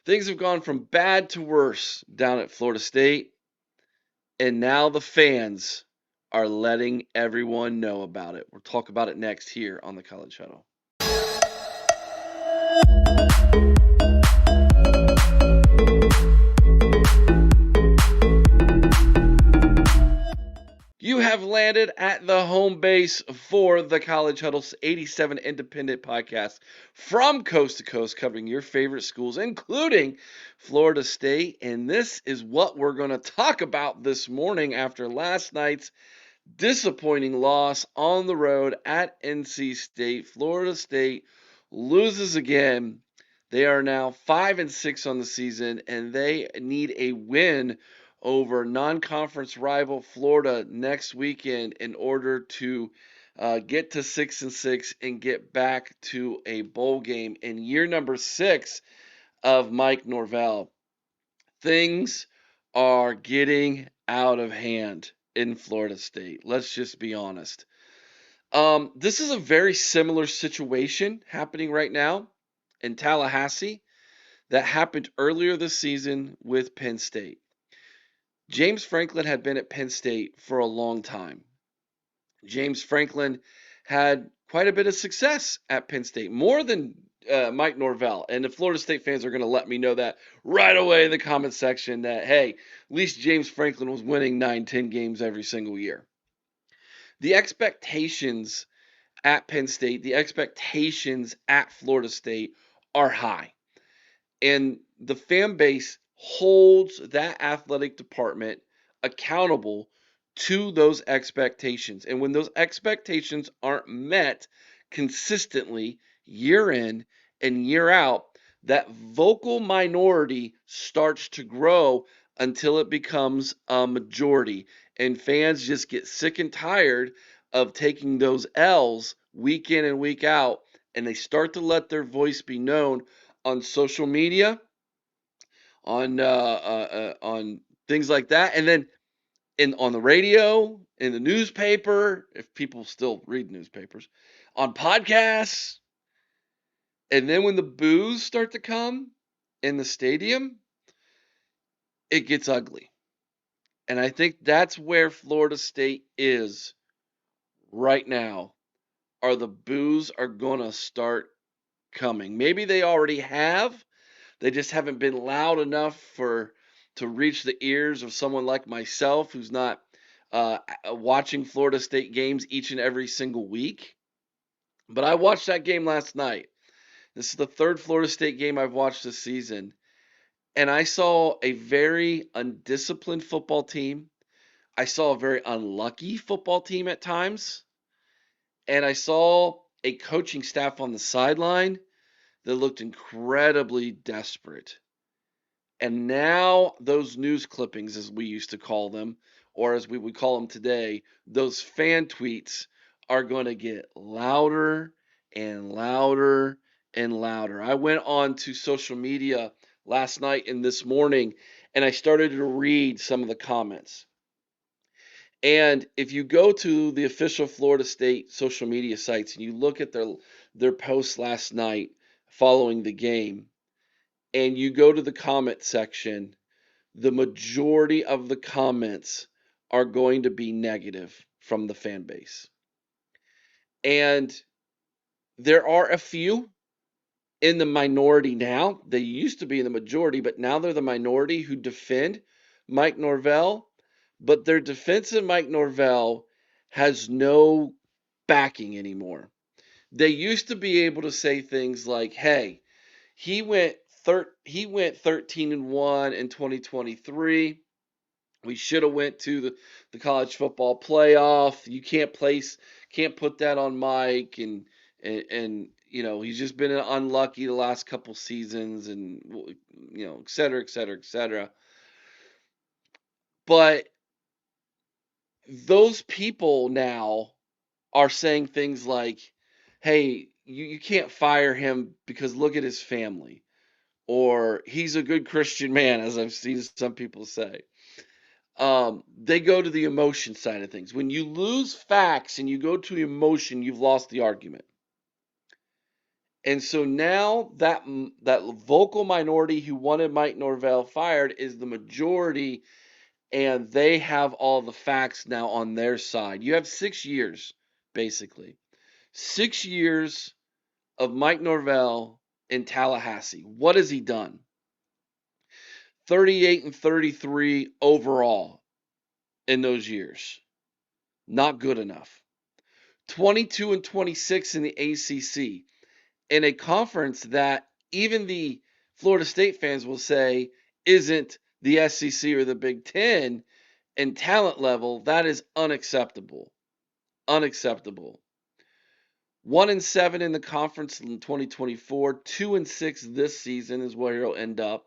Things have gone from bad to worse down at Florida State, and now the fans are letting everyone know about it. We'll talk about it next here on the College Huddle. You have landed at the home base for the College Huddle's 87 independent podcast from coast to coast, covering your favorite schools, including Florida State. And this is what we're going to talk about this morning after last night's disappointing loss on the road at NC State. Florida State loses again. They are now 5-6 on the season, and they need a win over non-conference rival Florida next weekend in order to get to 6-6 and get back to a bowl game in year number 6 of Mike Norvell. Things are getting out of hand in Florida State. Let's just be honest. This is a very similar situation happening right now in Tallahassee that happened earlier this season with Penn State. James Franklin had been at Penn State for a long time. James Franklin had quite a bit of success at Penn State, more than Mike Norvell. And the Florida State fans are going to let me know that right away in the comment section that, hey, at least James Franklin was winning 9-10 games every single year. The expectations at Penn State, the expectations at Florida State are high. And the fan base holds that athletic department accountable to those expectations. And when those expectations aren't met consistently year in and year out, that vocal minority starts to grow until it becomes a majority. And fans just get sick and tired of taking those L's week in and week out, and they start to let their voice be known on social media, on things like that, and then on the radio, in the newspaper, if people still read newspapers, on podcasts. And then when the boos start to come in the stadium, it gets ugly. And I think that's where Florida State is right now. The boos are going to start coming. Maybe they already have. They just haven't been loud enough to reach the ears of someone like myself who's not watching Florida State games each and every single week. But I watched that game last night. This is the third Florida State game I've watched this season. And I saw a very undisciplined football team. I saw a very unlucky football team at times. And I saw a coaching staff on the sideline that looked incredibly desperate. And now those news clippings, as we used to call them, or as we would call them today, those fan tweets are going to get louder and louder and louder. I went on to social media last night and this morning, and I started to read some of the comments. And if you go to the official Florida State social media sites and you look at their posts last night following the game, and you go to the comment section, the majority of the comments are going to be negative from the fan base. And there are a few in the minority now. They used to be in the majority, but now they're the minority who defend Mike Norvell. But their defense of Mike Norvell has no backing anymore. They used to be able to say things like, hey, he went 13-1 in 2023. We should have went to the college football playoff. You can't put that on Mike, and he's just been unlucky the last couple seasons, and et cetera, et cetera, et cetera. But those people now are saying things like, hey, you can't fire him because look at his family. Or he's a good Christian man, as I've seen some people say. They go to the emotion side of things. When you lose facts and you go to emotion, you've lost the argument. And so now that vocal minority who wanted Mike Norvell fired is the majority, and they have all the facts now on their side. You have 6 years, basically. 6 years of Mike Norvell in Tallahassee. What has he done? 38 and 33 overall in those years. Not good enough. 22 and 26 in the ACC, in a conference that even the Florida State fans will say isn't the SEC or the Big Ten in talent level. That is unacceptable. Unacceptable. 1-7 in the conference in 2024, 2-6 this season is where he'll end up.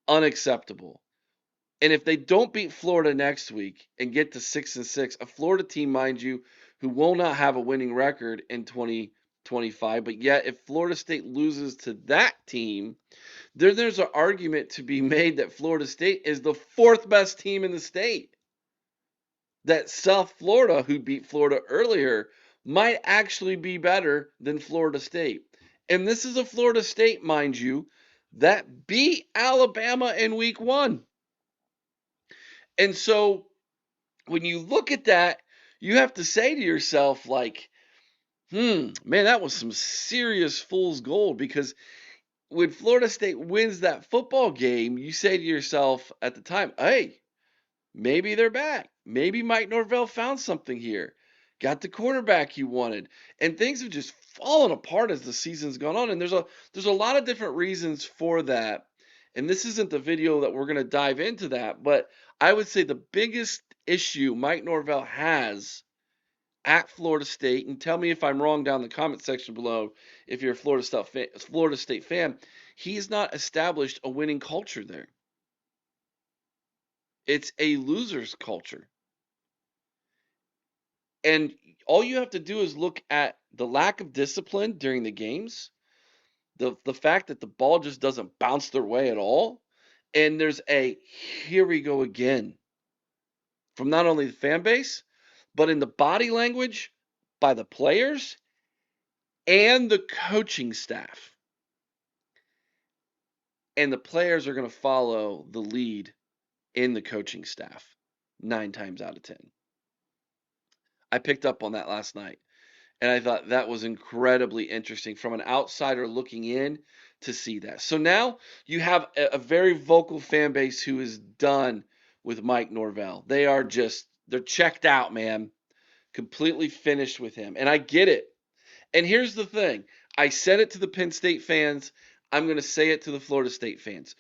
Unacceptable. And if they don't beat Florida next week and get to 6-6, a Florida team, mind you, who will not have a winning record in 2025, but yet if Florida State loses to that team, there's an argument to be made that Florida State is the fourth best team in the state. That South Florida, who beat Florida earlier, might actually be better than Florida State. And this is a Florida State, mind you, that beat Alabama in week 1. And so when you look at that, you have to say to yourself, like, man, that was some serious fool's gold. Because when Florida State wins that football game, you say to yourself at the time, hey, maybe they're back. Maybe Mike Norvell found something here. Got the quarterback he wanted. And things have just fallen apart as the season's gone on. And there's a lot of different reasons for that. And this isn't the video that we're going to dive into that, but I would say the biggest issue Mike Norvell has at Florida State, and tell me if I'm wrong down in the comment section below if you're a Florida State fan, he's not established a winning culture there. It's a loser's culture. And all you have to do is look at the lack of discipline during the games, the fact that the ball just doesn't bounce their way at all, and there's a here we go again from not only the fan base, but in the body language by the players and the coaching staff. And the players are going to follow the lead in the coaching staff 9 times out of 10. I picked up on that last night, and I thought that was incredibly interesting from an outsider looking in to see that. So now you have a very vocal fan base who is done with Mike Norvell. They're checked out, man. Completely finished with him. And I get it. And here's the thing. I said it to the Penn State fans. I'm going to say it to the Florida State fans.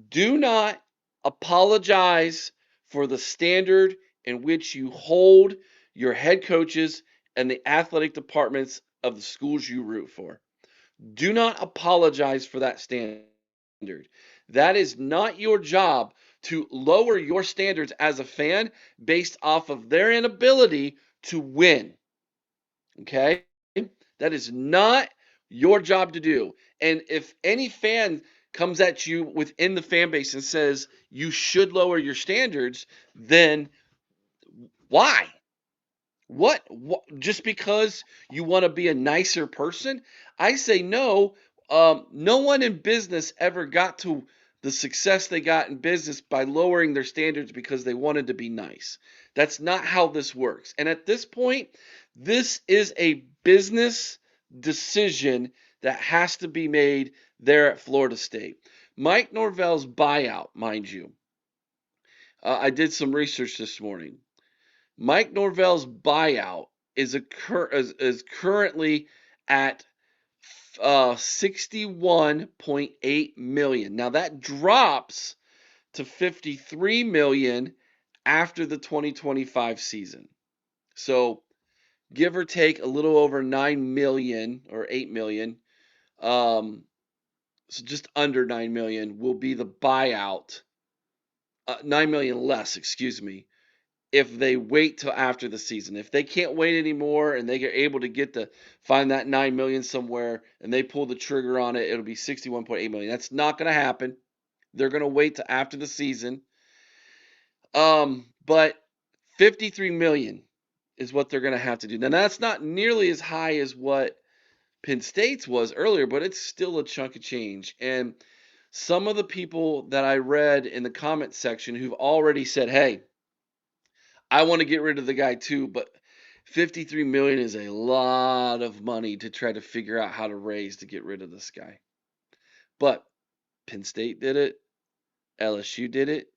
Do not apologize for the standard in which you hold your head coaches and the athletic departments of the schools you root for. Do not apologize for that standard. That is not your job to lower your standards as a fan based off of their inability to win. Okay? That is not your job to do. And if any fan comes at you within the fan base and says you should lower your standards, then why? What? Just because you want to be a nicer person? I say no. No one in business ever got to the success they got in business by lowering their standards because they wanted to be nice. That's not how this works. And at this point, this is a business decision that has to be made there at Florida State. Mike Norvell's buyout, mind you. I did some research this morning. Mike Norvell's buyout is currently at 61.8 million. Now that drops to 53 million after the 2025 season. So give or take a little over 9 million or 8 million. So just under 9 million will be the buyout. 9 million less, excuse me, if they wait till after the season. If they can't wait anymore and they get able to find that 9 million somewhere and they pull the trigger on it, it'll be 61.8 million. That's not going to happen. They're going to wait till after the season. But 53 million is what they're going to have to do. Now that's not nearly as high as what Penn State's was earlier, but it's still a chunk of change. And some of the people that I read in the comment section who've already said, hey, I want to get rid of the guy too, but 53 million is a lot of money to try to figure out how to raise to get rid of this guy. But Penn State did it. LSU did it.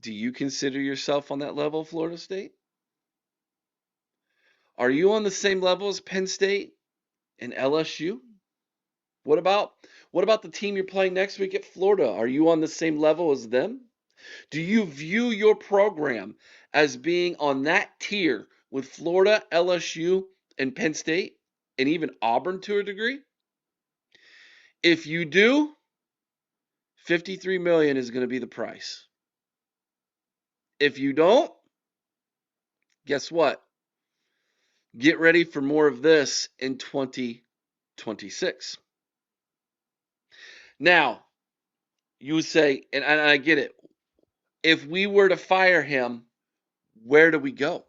Do you consider yourself on that level, Florida State? Are you on the same level as Penn State and LSU? What about the team you're playing next week at Florida? Are you on the same level as them? Do you view your program as being on that tier with Florida, LSU, and Penn State, and even Auburn to a degree? If you do, 53 million is going to be the price. If you don't, guess what? Get ready for more of this in 2026. Now, you would say, and I get it, if we were to fire him, where do we go?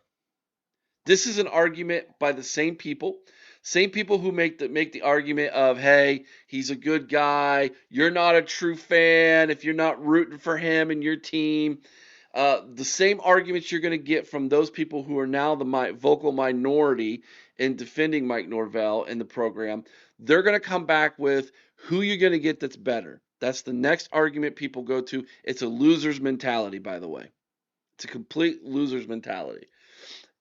This is an argument by the same people who make the argument of, hey, he's a good guy. You're not a true fan if you're not rooting for him and your team. The same arguments you're going to get from those people who are now the vocal minority in defending Mike Norvell in the program. They're going to come back with who you're going to get that's better. That's the next argument people go to. It's a loser's mentality, by the way. It's a complete loser's mentality.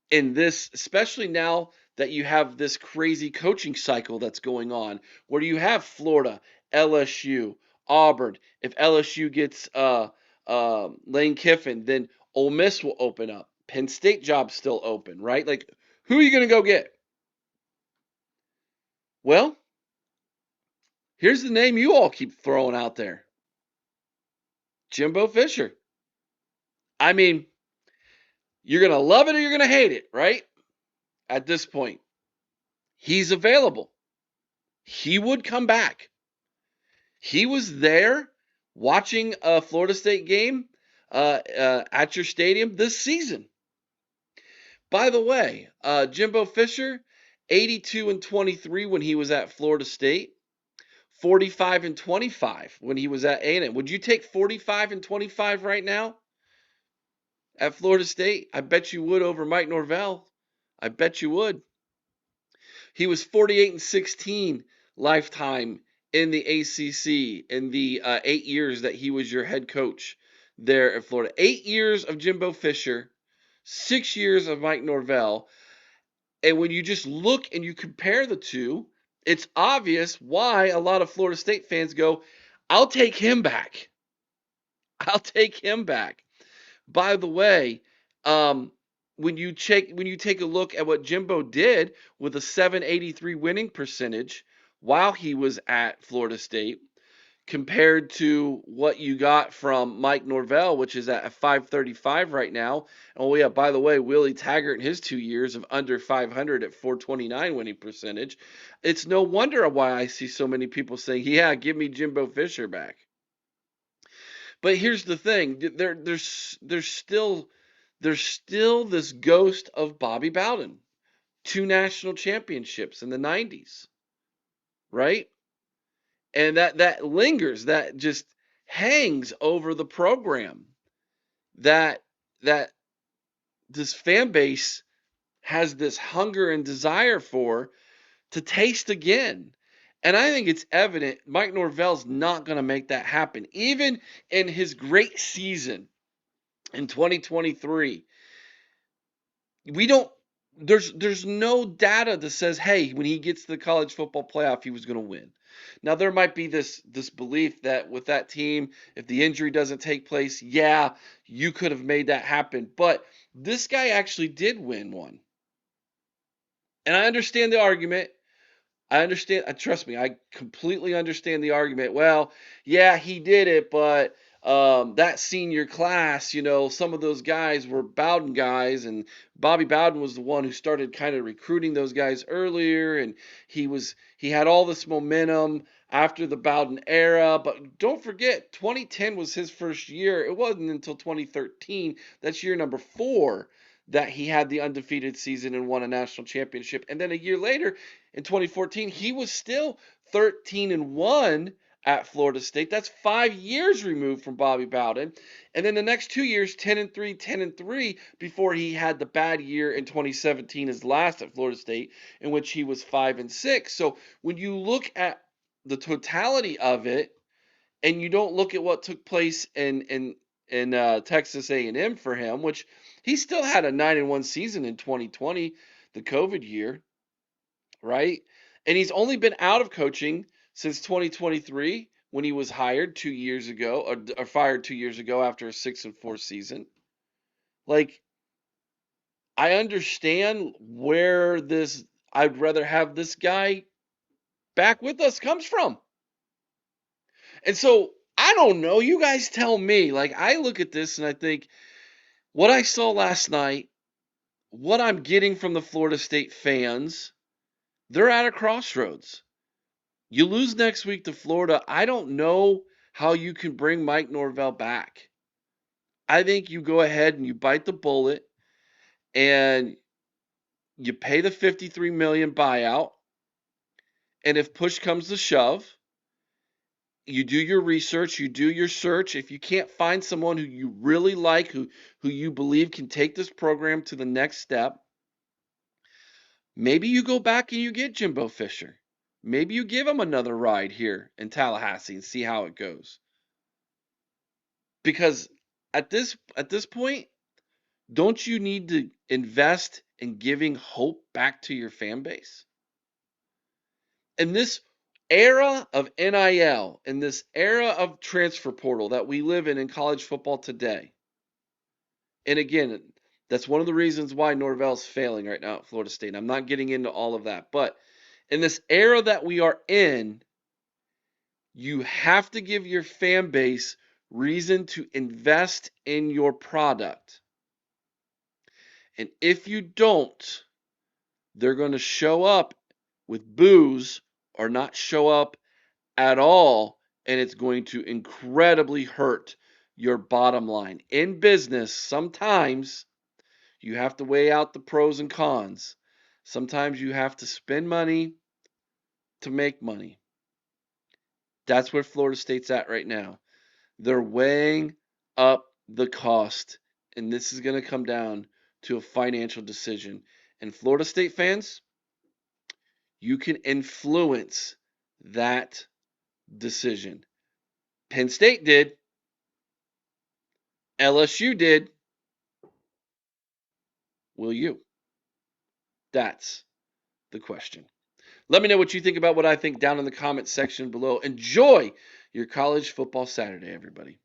In this, especially now that you have this crazy coaching cycle that's going on, where you have Florida, LSU, Auburn. If LSU gets Lane Kiffin, then Ole Miss will open up. Penn State job's still open, right? Like, who are you going to go get? Well, here's the name you all keep throwing out there. Jimbo Fisher. I mean, you're going to love it or you're going to hate it, right? At this point, he's available. He would come back. He was there watching a Florida State game at your stadium this season. By the way, Jimbo Fisher, 82-23 when he was at Florida State, 45-25 when he was at A&M. Would you take 45-25 right now at Florida State? I bet you would over Mike Norvell. I bet you would. He was 48-16 lifetime in the ACC in the 8 years that he was your head coach there at Florida. 8 years of Jimbo Fisher, 6 years of Mike Norvell. And when you just look and you compare the two, it's obvious why a lot of Florida State fans go, I'll take him back. I'll take him back. By the way, when you take a look at what Jimbo did with a 783 winning percentage while he was at Florida State, compared to what you got from Mike Norvell, which is at 535 right now. Oh yeah, by the way, Willie Taggart in his 2 years of under 500 at 429 winning percentage. It's no wonder why I see so many people saying, yeah, give me Jimbo Fisher back. But here's the thing, there's still this ghost of Bobby Bowden. 2 national championships in the 90s, right? And that lingers, that just hangs over the program. That this fan base has this hunger and desire for to taste again. And I think it's evident Mike Norvell's not going to make that happen. Even in his great season in 2023, there's no data that says, hey, when he gets to the college football playoff, he was going to win. Now, there might be this belief that with that team, if the injury doesn't take place, yeah, you could have made that happen. But this guy actually did win one. And I understand the argument. Trust me, I completely understand the argument. Well, yeah, he did it, but that senior class, some of those guys were Bowden guys, and Bobby Bowden was the one who started kind of recruiting those guys earlier, and he had all this momentum after the Bowden era. But don't forget, 2010 was his first year. It wasn't until 2013, that's year number 4, that he had the undefeated season and won a national championship. And then a year later, in 2014, he was still 13-1 at Florida State. That's 5 years removed from Bobby Bowden. And then the next 2 years, 10-3, 10-3, before he had the bad year in 2017, his last at Florida State, in which he was 5-6. So when you look at the totality of it, and you don't look at what took place in Texas A&M for him, which he still had a 9-1 season in 2020, the COVID year, right? And he's only been out of coaching since 2023 when he was hired 2 years ago, or fired 2 years ago after a 6-4 season. Like, I understand where this I'd rather have this guy back with us comes from. And so I don't know. You guys tell me. Like, I look at this and I think what I saw last night, what I'm getting from the Florida State fans, they're at a crossroads. You lose next week to Florida. I don't know how you can bring Mike Norvell back. I think you go ahead and you bite the bullet and you pay the $53 million buyout. And if push comes to shove, you do your research, you do your search. If you can't find someone who you really like, who you believe can take this program to the next step, maybe you go back and you get Jimbo Fisher. Maybe you give him another ride here in Tallahassee and see how it goes. Because at this point, don't you need to invest in giving hope back to your fan base? In this era of NIL, in this era of transfer portal that we live in college football today, and again, that's one of the reasons why Norvell's failing right now at Florida State. I'm not getting into all of that, but in this era that we are in, you have to give your fan base reason to invest in your product. And if you don't, they're going to show up with boos or not show up at all, and it's going to incredibly hurt your bottom line. In business, sometimes you have to weigh out the pros and cons. Sometimes you have to spend money to make money. That's where Florida State's at right now. They're weighing up the cost, and this is going to come down to a financial decision. And Florida State fans, you can influence that decision. Penn State did. LSU did. Will you? That's the question. Let me know what you think about what I think down in the comments section below. Enjoy your college football Saturday, everybody.